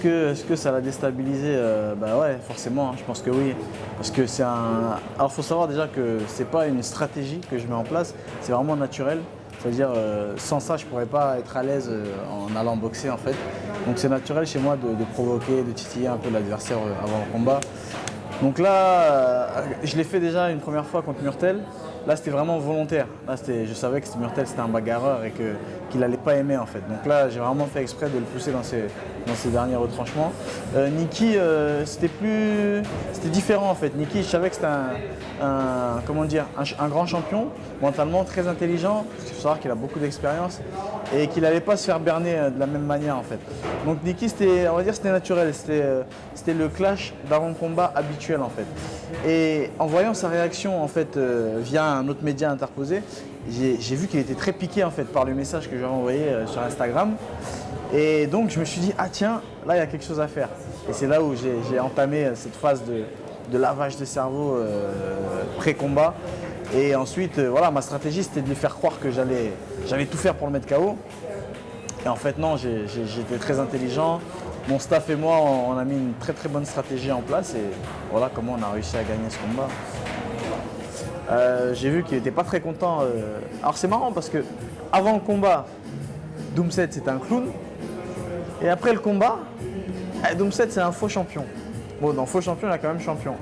est-ce que ça l'a déstabilisé? Bah ouais, forcément, hein, je pense que oui. Parce que c'est un. Alors il faut savoir déjà que c'est pas une stratégie que je mets en place, c'est vraiment naturel. C'est-à-dire, sans ça, je pourrais pas être à l'aise en allant boxer en fait. Donc c'est naturel chez moi de provoquer, de titiller un peu l'adversaire avant le combat. Donc là, je l'ai fait déjà une première fois contre Murtel. Là, c'était vraiment volontaire. Là, je savais que Murtel, c'était un bagarreur et qu'il n'allait pas aimer en fait. Donc là, j'ai vraiment fait exprès de le pousser dans ses derniers retranchements. Niki, c'était différent en fait. Niki, je savais que c'était un grand champion, mentalement très intelligent. Il faut savoir qu'il a beaucoup d'expérience et qu'il n'allait pas se faire berner de la même manière en fait. Donc Niki, on va dire, c'était naturel. C'était le clash d'avant le combat habituel en fait. Et en voyant sa réaction en fait via un autre média interposé, j'ai vu qu'il était très piqué en fait par le message que je lui ai envoyé sur Instagram. Et donc je me suis dit, ah tiens, là il y a quelque chose à faire. Et c'est là où j'ai entamé cette phase de lavage de cerveau pré-combat. Et ensuite, voilà, ma stratégie c'était de lui faire croire que j'allais tout faire pour le mettre KO. Et en fait non, j'étais très intelligent. Mon staff et moi, on a mis une très très bonne stratégie en place et voilà comment on a réussi à gagner ce combat. J'ai vu qu'il n'était pas très content. Alors c'est marrant parce que avant le combat, Doomset c'était un clown. Et après le combat, Doomset c'est un faux champion. Bon, dans faux champion, il est quand même champion.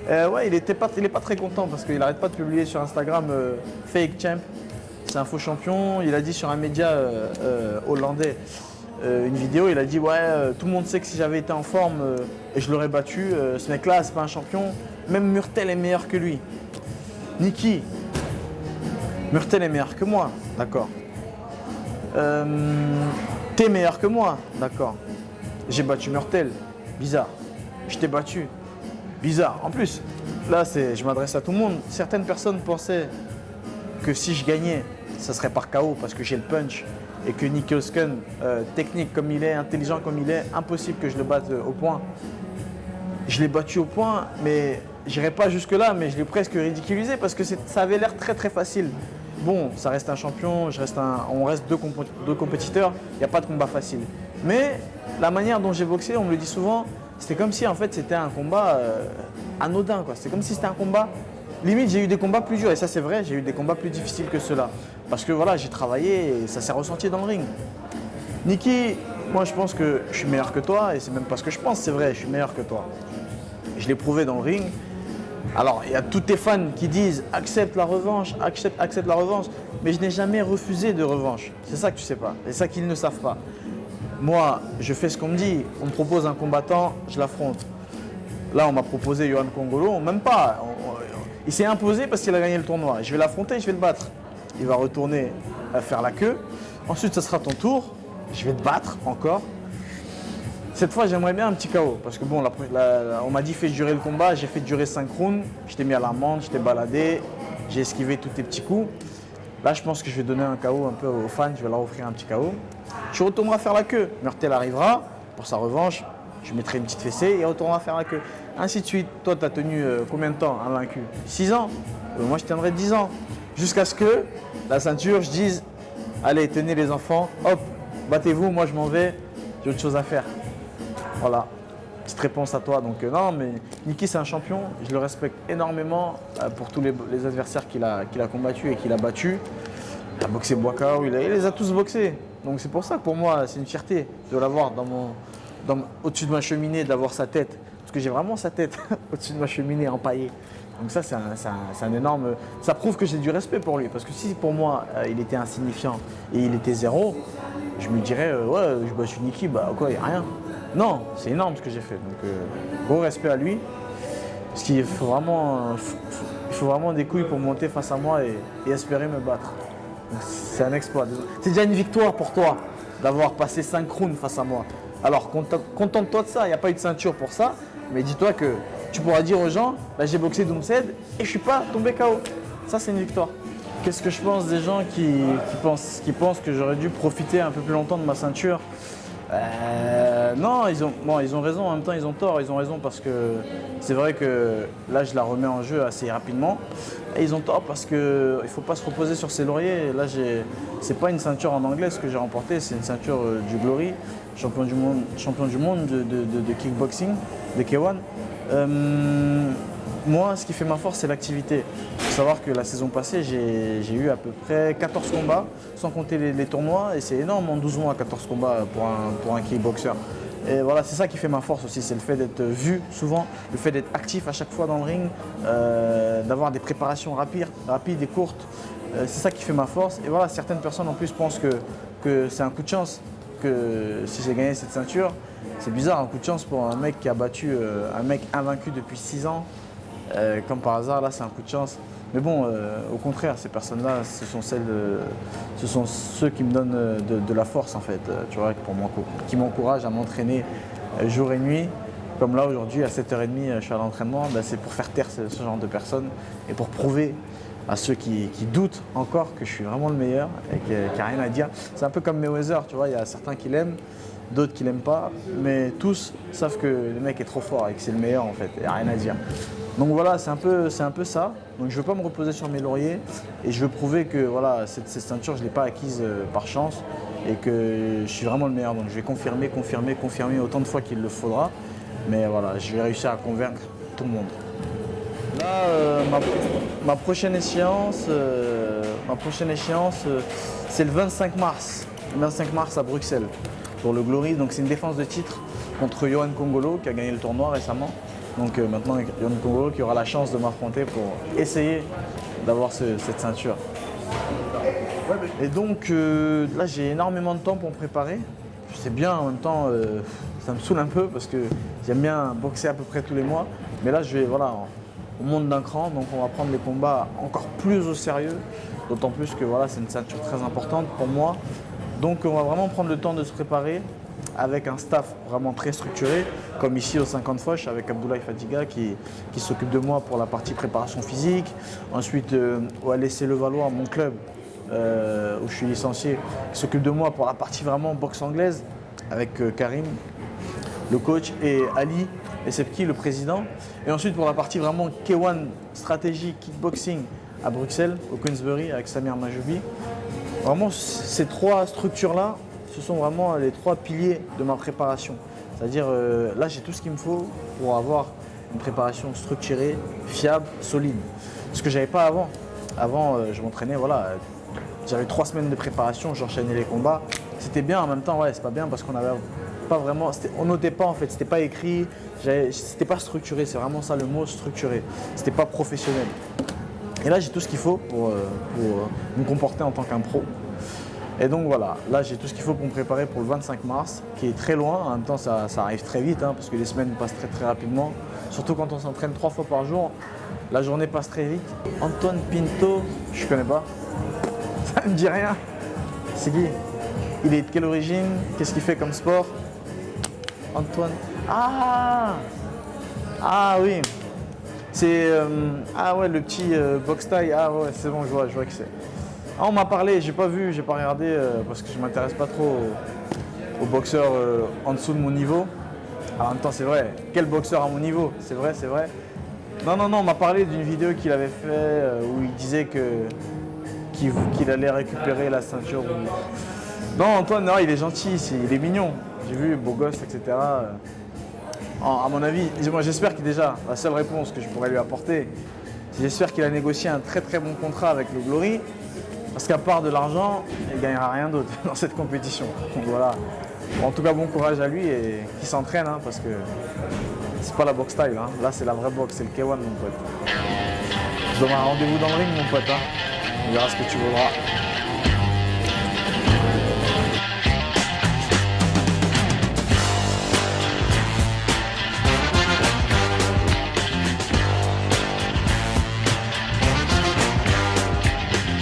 Ouais, il est pas très content parce qu'il n'arrête pas de publier sur Instagram Fake Champ. C'est un faux champion. Il a dit sur un média hollandais une vidéo, il a dit ouais, tout le monde sait que si j'avais été en forme et je l'aurais battu, ce mec-là c'est pas un champion. Même Murtel est meilleur que lui. Niki, Murtel est meilleur que moi, d'accord. T'es meilleur que moi, d'accord. J'ai battu Murtel, bizarre. Je t'ai battu, bizarre. En plus, là, je m'adresse à tout le monde. Certaines personnes pensaient que si je gagnais, ça serait par KO parce que j'ai le punch et que Niki Osken, technique comme il est, intelligent comme il est, impossible que je le batte au point. Je l'ai battu au point, mais j'irai pas jusque-là, mais je l'ai presque ridiculisé parce que ça avait l'air très très facile. Bon, ça reste un champion, on reste deux compétiteurs, il n'y a pas de combat facile. Mais la manière dont j'ai boxé, on me le dit souvent, c'était comme si en fait c'était un combat anodin, quoi. C'est comme si c'était un combat. Limite, j'ai eu des combats plus durs, et ça c'est vrai, j'ai eu des combats plus difficiles que ceux-là. Parce que voilà, j'ai travaillé et ça s'est ressenti dans le ring. Niki, moi je pense que je suis meilleur que toi, et c'est même pas ce que je pense, c'est vrai, je suis meilleur que toi. Je l'ai prouvé dans le ring. Alors, il y a tous tes fans qui disent accepte la revanche, accepte la revanche, mais je n'ai jamais refusé de revanche. C'est ça que tu sais pas, c'est ça qu'ils ne savent pas. Moi, je fais ce qu'on me dit, on me propose un combattant, je l'affronte. Là, on m'a proposé Yohan Kongolo, même pas. Il s'est imposé parce qu'il a gagné le tournoi. Je vais l'affronter, je vais le battre. Il va retourner faire la queue. Ensuite, ce sera ton tour. Je vais te battre encore. Cette fois, j'aimerais bien un petit KO. Parce que bon, on m'a dit fais durer le combat. J'ai fait durer 5 rounds. Je t'ai mis à l'amende, je t'ai baladé. J'ai esquivé tous tes petits coups. Là, je pense que je vais donner un KO un peu aux fans. Je vais leur offrir un petit KO. Tu retourneras faire la queue. Murtel arrivera pour sa revanche. Je mettrai une petite fessée et il retournera faire la queue. Ainsi de suite. Toi, tu as tenu combien de temps invaincu? 6 ans. Moi, je tiendrai 10 ans. Jusqu'à ce que la ceinture, je dise allez, tenez les enfants, hop, battez-vous, moi je m'en vais, j'ai autre chose à faire. Voilà, petite réponse à toi. Donc non, mais Niki c'est un champion, je le respecte énormément pour tous les adversaires qu'il a combattus et qu'il a battus. Il a boxé Boakao, il les a tous boxés. Donc c'est pour ça que pour moi c'est une fierté de l'avoir au-dessus de ma cheminée, d'avoir sa tête. Parce que j'ai vraiment sa tête au-dessus de ma cheminée empaillée. Donc ça c'est un énorme. Ça prouve que j'ai du respect pour lui. Parce que si pour moi il était insignifiant et il était zéro, je me dirais ouais je suis Niki, bah quoi, il n'y a rien. Non, c'est énorme ce que j'ai fait. Donc gros respect à lui. Parce qu'il faut vraiment des couilles pour monter face à moi et espérer me battre. C'est un exploit. C'est déjà une victoire pour toi d'avoir passé 5 rounds face à moi. Alors contente-toi de ça, il n'y a pas eu de ceinture pour ça, mais dis-toi que tu pourras dire aux gens, bah, j'ai boxé Doomset et je ne suis pas tombé KO. Ça c'est une victoire. Qu'est-ce que je pense des gens qui pensent que j'aurais dû profiter un peu plus longtemps de ma ceinture? Non, ils ont raison, en même temps ils ont tort. Ils ont raison parce que c'est vrai que là je la remets en jeu assez rapidement. Et ils ont tort parce qu'il ne faut pas se reposer sur ses lauriers. Là, c'est pas une ceinture en anglais ce que j'ai remporté, c'est une ceinture du Glory, champion du monde de kickboxing, de K1. Moi, ce qui fait ma force, c'est l'activité. Il faut savoir que la saison passée, j'ai eu à peu près 14 combats, sans compter les tournois, et c'est énorme en 12 mois, 14 combats pour un kickboxer. Et voilà, c'est ça qui fait ma force aussi, c'est le fait d'être vu souvent, le fait d'être actif à chaque fois dans le ring, d'avoir des préparations rapides et courtes. C'est ça qui fait ma force. Et voilà, certaines personnes en plus pensent que c'est un coup de chance, que si j'ai gagné cette ceinture, c'est bizarre, un coup de chance pour un mec qui a battu un mec invaincu depuis 6 ans. Comme par hasard, là c'est un coup de chance. Mais bon, au contraire, ces personnes-là, ce sont ceux qui me donnent de la force en fait, tu vois, qui m'encouragent à m'entraîner jour et nuit. Comme là aujourd'hui, à 7h30, je suis à l'entraînement, ben, c'est pour faire taire ce genre de personnes et pour prouver à ceux qui doutent encore que je suis vraiment le meilleur et qu'il n'y a rien à dire. C'est un peu comme Mayweather, tu vois, il y a certains qui l'aiment, d'autres qui l'aiment pas, mais tous savent que le mec est trop fort et que c'est le meilleur en fait, il n'y a rien à dire. Donc voilà, c'est un peu ça. Donc je ne veux pas me reposer sur mes lauriers et je veux prouver que voilà, cette ceinture, je ne l'ai pas acquise par chance et que je suis vraiment le meilleur. Donc je vais confirmer autant de fois qu'il le faudra. Mais voilà, je vais réussir à convaincre tout le monde. Là, ma prochaine échéance, c'est le 25 mars. Le 25 mars à Bruxelles pour le Glory. Donc c'est une défense de titre contre Yohan Kongolo qui a gagné le tournoi récemment. Donc maintenant, Yohan Kongolo qui aura la chance de m'affronter pour essayer d'avoir cette ceinture. Et donc là, j'ai énormément de temps pour me préparer. C'est bien, en même temps, ça me saoule un peu parce que j'aime bien boxer à peu près tous les mois. Mais là, on monte d'un cran, donc on va prendre les combats encore plus au sérieux. D'autant plus que voilà, c'est une ceinture très importante pour moi. Donc on va vraiment prendre le temps de se préparer avec un staff vraiment très structuré, comme ici au 50 Foch avec Abdoulaye Fadiga qui s'occupe de moi pour la partie préparation physique. Ensuite, au LSC Levallois, mon club, où je suis licencié, qui s'occupe de moi pour la partie vraiment boxe anglaise, avec Karim, le coach, et Ali et Sepki, le président. Et ensuite pour la partie vraiment K1 stratégie kickboxing à Bruxelles, au Queensbury, avec Samir Majoubi. Vraiment, ces trois structures-là, ce sont vraiment les trois piliers de ma préparation. C'est-à-dire, là, j'ai tout ce qu'il me faut pour avoir une préparation structurée, fiable, solide. Ce que je n'avais pas avant. Avant, je m'entraînais, voilà, j'avais 3 semaines de préparation, j'enchaînais les combats. C'était bien, en même temps, ouais, c'est pas bien parce qu'on avait pas vraiment, on notait pas en fait, c'était pas écrit, c'était pas structuré, c'est vraiment ça le mot, structuré. C'était pas professionnel. Et là, j'ai tout ce qu'il faut pour me comporter en tant qu'un pro. Et donc voilà, là j'ai tout ce qu'il faut pour me préparer pour le 25 mars, qui est très loin. En même temps, ça arrive très vite, hein, parce que les semaines passent très très rapidement. Surtout quand on s'entraîne 3 fois par jour, la journée passe très vite. Antoine Pinto, je connais pas. Ça ne me dit rien. C'est qui? Il est de quelle origine? Qu'est-ce qu'il fait comme sport? Antoine. Ah oui. C'est ah ouais, le petit box taille. Ah ouais, c'est bon, je vois que c'est. Ah, on m'a parlé, j'ai pas vu, j'ai pas regardé parce que je m'intéresse pas trop aux boxeurs en dessous de mon niveau. Alors, en même temps, c'est vrai, quel boxeur à mon niveau? C'est vrai. Non, on m'a parlé d'une vidéo qu'il avait fait où il disait qu'il allait récupérer la ceinture. Non, Antoine, non, il est gentil, il est mignon. J'ai vu, beau gosse, etc. À mon avis, moi j'espère qu'il déjà, la seule réponse que je pourrais lui apporter, j'espère qu'il a négocié un très très bon contrat avec le Glory. Parce qu'à part de l'argent, il ne gagnera rien d'autre dans cette compétition. Donc voilà. En tout cas, bon courage à lui et qu'il s'entraîne, hein, parce que c'est pas la boxe style. Hein. Là, c'est la vraie boxe, c'est le K1, mon pote. Je donne un rendez-vous dans le ring, mon pote. Hein. On verra ce que tu voudras.